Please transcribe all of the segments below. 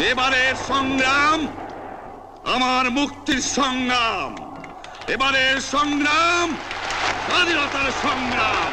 এবারের সংগ্রাম আমার মুক্তির সংগ্রাম, এবারের সংগ্রাম স্বাধীনতার সংগ্রাম।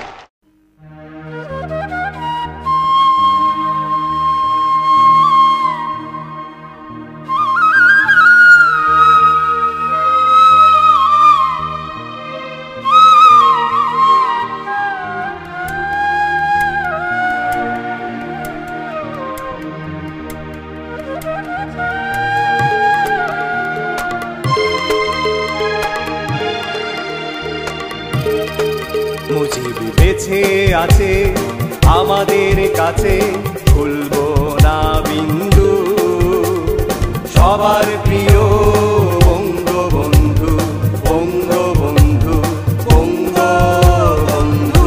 মুজিব বেঁচে আছে আমাদের কাছে, ভুলবো না বিন্দু। সবার প্রিয় বঙ্গবন্ধু, বঙ্গবন্ধু, বঙ্গবন্ধু।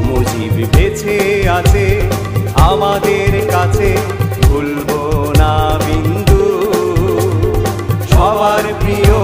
মুজিব বেঁচে আছে আমাদের কাছে, ভুলবো না বিন্দু। সবার প্রিয়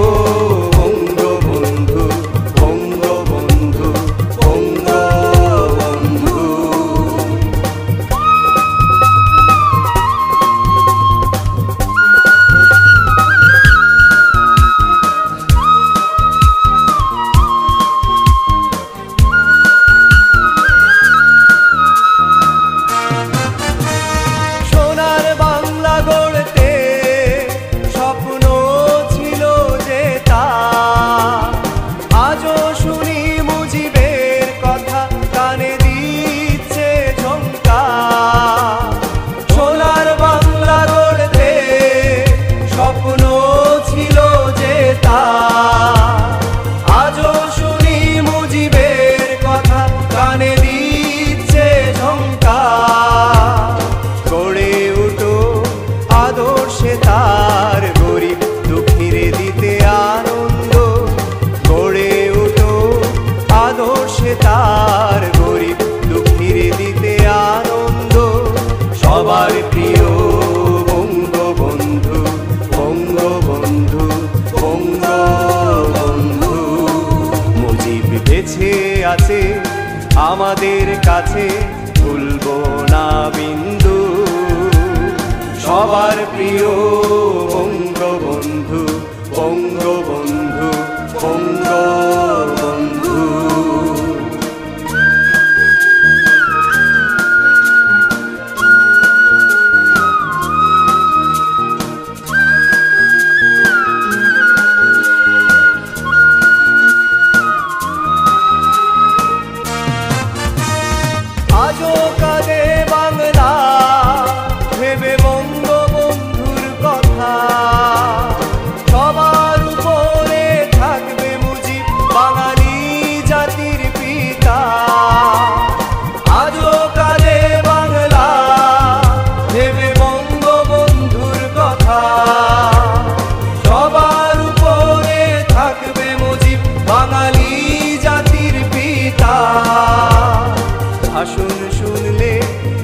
তার গরিব দুঃখীরে দিতে আনন্দ। গড়ে উঠো আদর্শে তার গরিব দুঃখীরে দিতে আনন্দ। সবার প্রিয় বঙ্গবন্ধু, বঙ্গবন্ধু, বঙ্গবন্ধু। মুজিব বেঁচে আছে আমাদের কাছে, ভুলবো না বিন্দু। সবার প্রিয় বঙ্গবন্ধু, বঙ্গবন্ধু, বঙ্গবন্ধু। আজও কাঁদে বাংলা ভেবে বঙ্গবন্ধুর কথা। সবার উপরে থাকবে মুজিব, বাঙালি জাতির পিতা। আজও কাঁদে বাংলা ভেবে বঙ্গবন্ধুর কথা। সবার উপরে থাকবে মুজিব, বাঙালি জাতির পিতা। ভাষণ শুনলে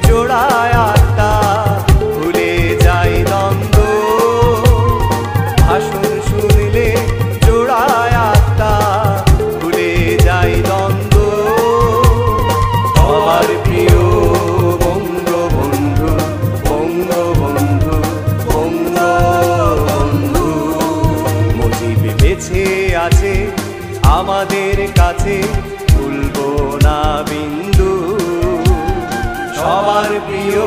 জোড়ায় আত্মা, ভুলে যায় দ্বন্দ্ব। ভাষণ শুনলে জোড়ায় আত্মা, ভুলে যায় দ্বন্দ্ব। সবার প্রিয় বঙ্গবন্ধু, বঙ্গবন্ধু, বঙ্গবন্ধু। মুজিব বেঁচে আছে আমাদের কাছে, ভুলবো না বিন্দু। সবার প্রিয়